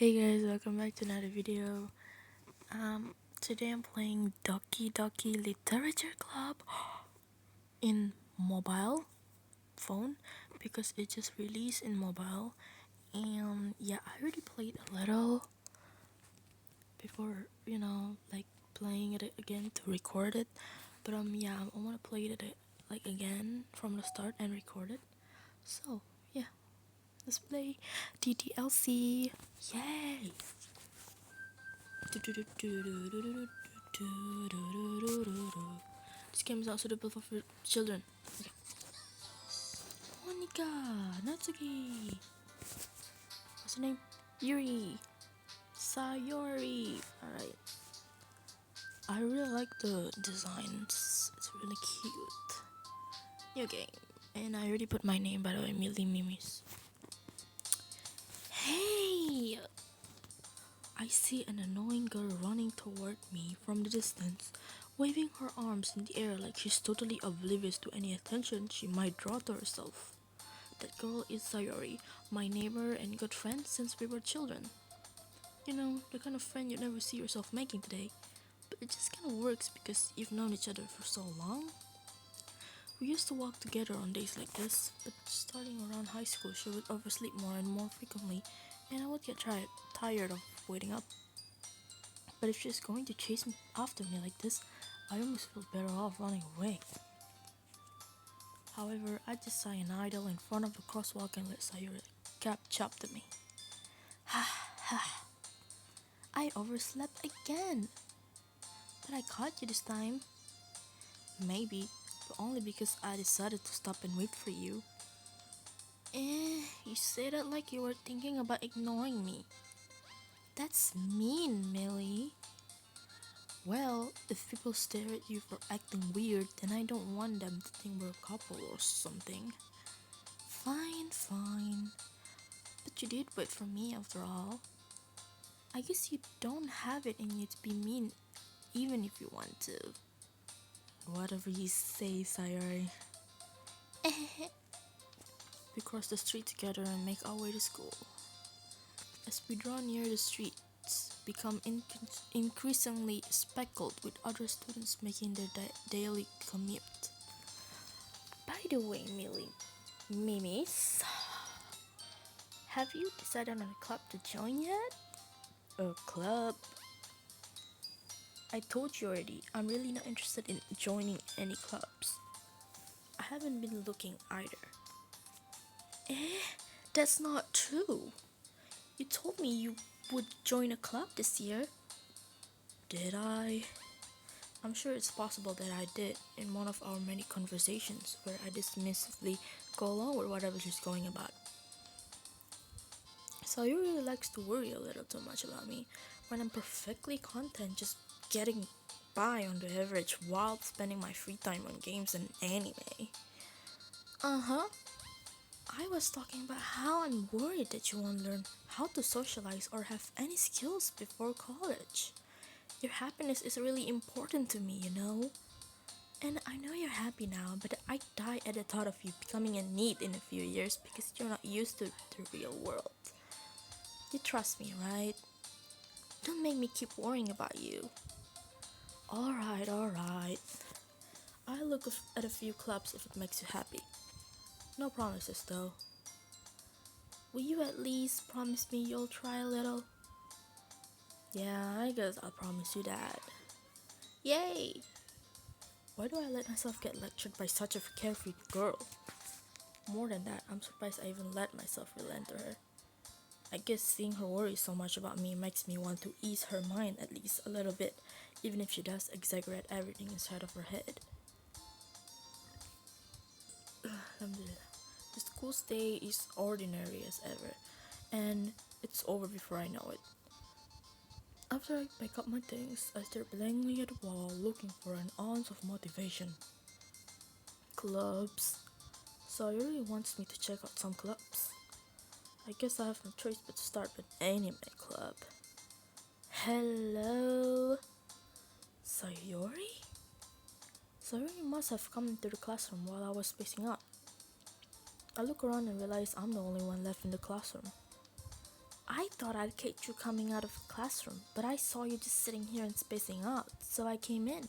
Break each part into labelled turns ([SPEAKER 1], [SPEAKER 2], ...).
[SPEAKER 1] Hey guys, welcome back to another video. Today I'm playing Doki Doki Literature Club in mobile phone because it just released in mobile. And yeah, I already played a little before, like playing it again to record it. But yeah, I want to play it like again from the start and record it. So yeah, let's play DDLC. Yay! This game is not suitable for children. Okay. Monica, Natsuki. What's her name? Yuri. Sayori. Alright. I really like the designs. It's really cute. New game. And I already put my name, by the way, Millie Mimis. Hey! I see an annoying girl running toward me from the distance, waving her arms in the air like she's totally oblivious to any attention she might draw to herself. That girl is Sayori, my neighbor and good friend since we were children. You know, the kind of friend you never see yourself making today, but it just kind of works because you've known each other for so long. We used to walk together on days like this, but starting around high school, she would oversleep more and more frequently, and I would get tired of waiting up. But if she's going to chase after me like this, I almost feel better off running away. However, I just saw an idol in front of the crosswalk and let Sayuri catch up to me. Ha ha! I overslept again! But I caught you this time. Maybe, but only because I decided to stop and wait for you. You say that like you were thinking about ignoring me. That's mean, Millie. Well, if people stare at you for acting weird, then I don't want them to think we're a couple or something. Fine, fine. But you did wait for me after all. I guess you don't have it in you to be mean, even if you want to. Whatever you say, Sayori. We cross the street together and make our way to school. As we draw near the streets, become increasingly speckled with other students making their daily commute. By the way, Mimis, have you decided on a club to join yet? A club? I told you already, I'm really not interested in joining any clubs. I haven't been looking either. That's not true. You told me you would join a club this year. Did I? I'm sure it's possible that I did in one of our many conversations where I dismissively go along with whatever she's going about. So you really likes to worry a little too much about me when I'm perfectly content just getting by on the average while spending my free time on games and anime. Uh-huh. I was talking about how I'm worried that you won't learn how to socialize or have any skills before college. Your happiness is really important to me, you know? And I know you're happy now, but I die at the thought of you becoming a NEET in a few years because you're not used to the real world. You trust me, right? Don't make me keep worrying about you. Alright, alright. I'll look at a few clubs if it makes you happy. No promises though. Will you at least promise me you'll try a little? Yeah, I guess I'll promise you that. Yay! Why do I let myself get lectured by such a carefree girl? More than that, I'm surprised I even let myself relent to her. I guess seeing her worry so much about me makes me want to ease her mind at least a little bit, even if she does exaggerate everything inside of her head. The school day is ordinary as ever, and it's over before I know it. After I pick up my things, I stare blankly at the wall looking for an ounce of motivation. Clubs. Sayuri wants me to check out some clubs. I guess I have no choice but to start an anime club. Hello? Sayori? Sayori must have come into the classroom while I was spacing out. I look around and realize I'm the only one left in the classroom. I thought I'd catch you coming out of the classroom, but I saw you just sitting here and spacing out, so I came in.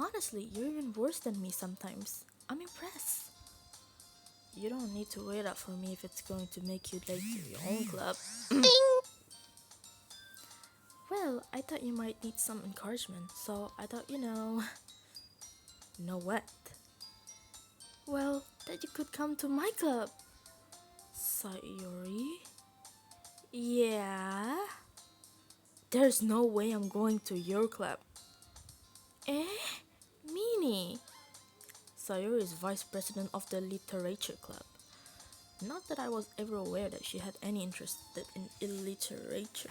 [SPEAKER 1] Honestly, you're even worse than me sometimes. I'm impressed. You don't need to wait up for me if it's going to make you late to your own club. Well, I thought you might need some encouragement, so I thought, know what? Well, that you could come to my club. Sayori? Yeah? There's no way I'm going to your club. Eh? Minnie? Sayori is vice president of the literature club. Not that I was ever aware that she had any interest in literature.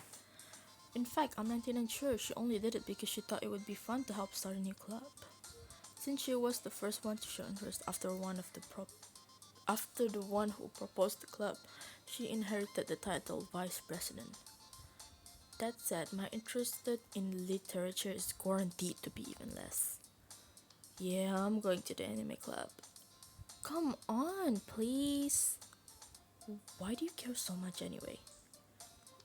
[SPEAKER 1] In fact, I'm 99 sure she only did it because she thought it would be fun to help start a new club. Since she was the first one to show interest after the one who proposed the club, she inherited the title vice president. That said, my interest in literature is guaranteed to be even less. Yeah, I'm going to the anime club. Come on, please. Why do you care so much anyway?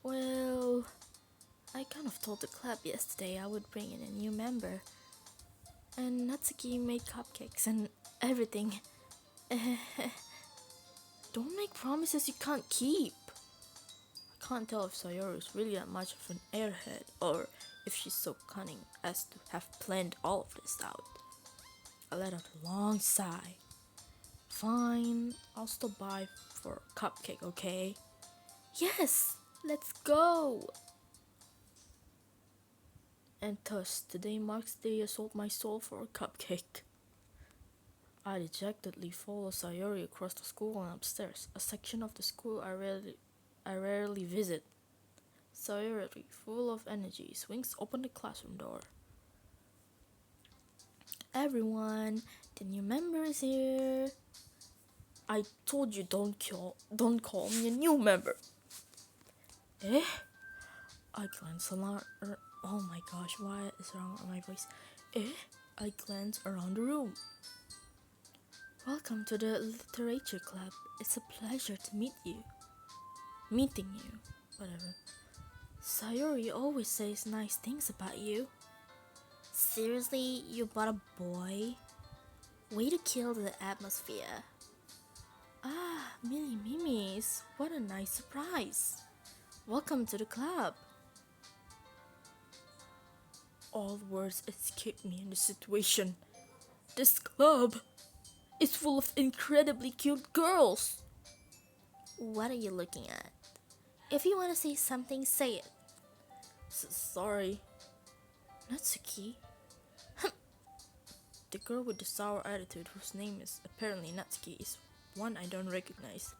[SPEAKER 1] Well, I kind of told the club yesterday I would bring in a new member. And Natsuki made cupcakes and everything. Don't make promises you can't keep. I can't tell if Sayori is really that much of an airhead or if she's so cunning as to have planned all of this out. I let out a long sigh. Fine, I'll stop by for a cupcake, okay? Yes, let's go! And thus, today marks the day I sold my soul for a cupcake. I dejectedly follow Sayori across the school and upstairs, a section of the school I rarely visit. Sayori, full of energy, swings open the classroom door. Everyone, the new member is here. I told you don't call me a new member. Eh? I glance around. Oh my gosh, what is wrong with my voice? I glance around the room. Welcome to the literature club. It's a pleasure to meeting you. Whatever. Sayori always says nice things about you. Seriously, you bought a boy? Way to kill the atmosphere. Ah, Millie Mimis, what a nice surprise. Welcome to the club. All words escape me in the situation. This club is full of incredibly cute girls. What are you looking at? If you want to say something, say it. Sorry. Natsuki? The girl with the sour attitude, whose name is apparently Natsuki, is one I don't recognize.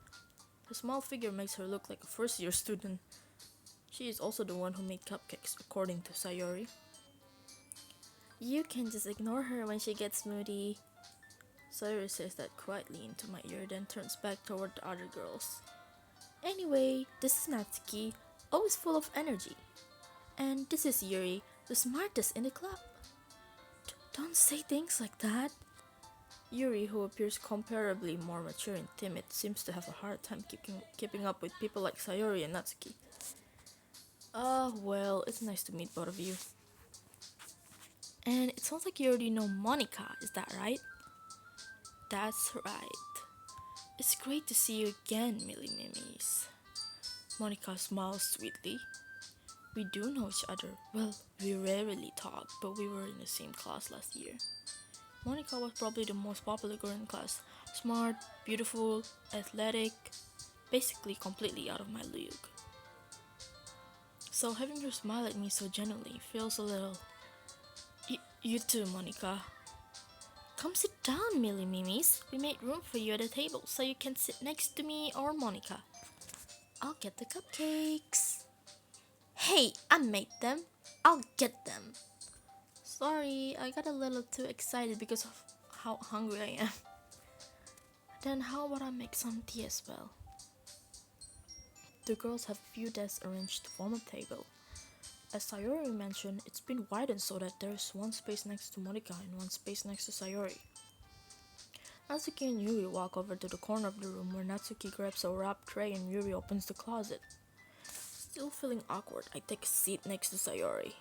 [SPEAKER 1] Her small figure makes her look like a first-year student. She is also the one who made cupcakes, according to Sayori. You can just ignore her when she gets moody. Sayori says that quietly into my ear, then turns back toward the other girls. Anyway, this is Natsuki, always full of energy. And this is Yuri, the smartest in the club. Don't say things like that. Yuri, who appears comparably more mature and timid, seems to have a hard time keeping up with people like Sayori and Natsuki. Well, it's nice to meet both of you. And it sounds like you already know Monica, is that right? That's right. It's great to see you again, Millie Mimis. Monica smiles sweetly. We do know each other. Well, we rarely talk, but we were in the same class last year. Monica was probably the most popular girl in class. Smart, beautiful, athletic, basically completely out of my league. So having her smile at me so genuinely feels a little... You too, Monica. Come sit down, Millie Mimis. We made room for you at the table so you can sit next to me or Monica. I'll get the cupcakes. Hey, I made them. I'll get them. Sorry, I got a little too excited because of how hungry I am. Then how about I make some tea as well? The girls have a few desks arranged to form a table. As Sayori mentioned, it's been widened so that there's one space next to Monica and one space next to Sayori. Natsuki and Yuri walk over to the corner of the room where Natsuki grabs a wrapped tray and Yuri opens the closet. Still feeling awkward, I take a seat next to Sayori.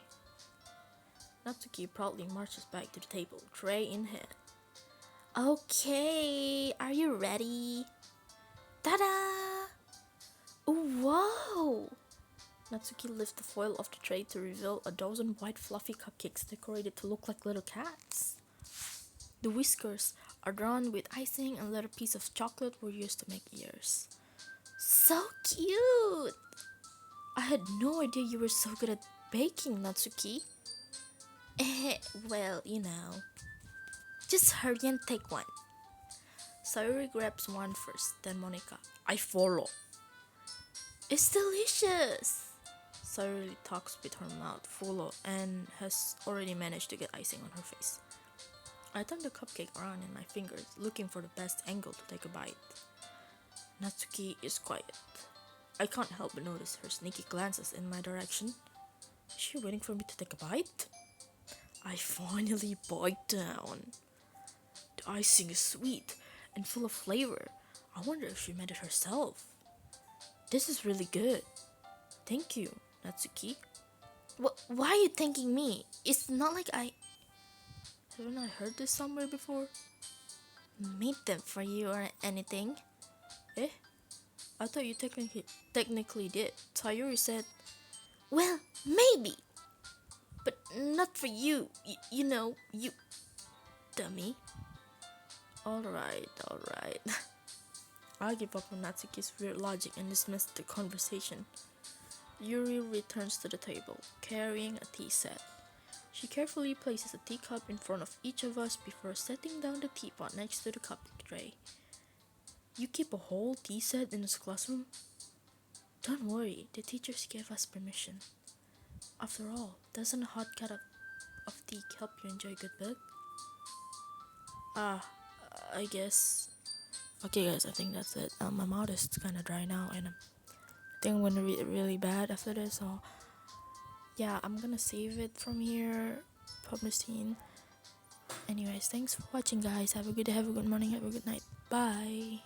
[SPEAKER 1] Natsuki proudly marches back to the table, tray in hand. Okay, are you ready? Ta-da! Oh, whoa! Natsuki lifts the foil off the tray to reveal a dozen white fluffy cupcakes decorated to look like little cats. The whiskers are drawn with icing and little pieces of chocolate were used to make ears. So cute! I had no idea you were so good at baking, Natsuki. Well, you know. Just hurry and take one. Sayori grabs one first, then Monica. I follow. It's delicious! Sayori talks with her mouth full and has already managed to get icing on her face. I turn the cupcake around in my fingers, looking for the best angle to take a bite. Natsuki is quiet. I can't help but notice her sneaky glances in my direction. Is she waiting for me to take a bite? I finally bite down. The icing is sweet and full of flavor. I wonder if she made it herself. This is really good. Thank you, Natsuki. Why are you thanking me? It's not like Haven't I heard this somewhere before? Made them for you or anything? Eh? I thought you technically did. Sayori said, well, maybe. But not for you. You know, you dummy. Alright. I give up on Natsuki's weird logic and dismiss the conversation. Yuri returns to the table, carrying a tea set. She carefully places a teacup in front of each of us before setting down the teapot next to the cupcake tray. You keep a whole tea set in this classroom? Don't worry, the teachers gave us permission. After all, doesn't a hot cup of tea help you enjoy a good book? I guess. Okay guys, I think that's it. My mouth is kinda dry now and I think I'm gonna read it really bad after this, so yeah, I'm gonna save it from here. Publishing. Anyways, thanks for watching guys. Have a good day, have a good morning, have a good night. Bye.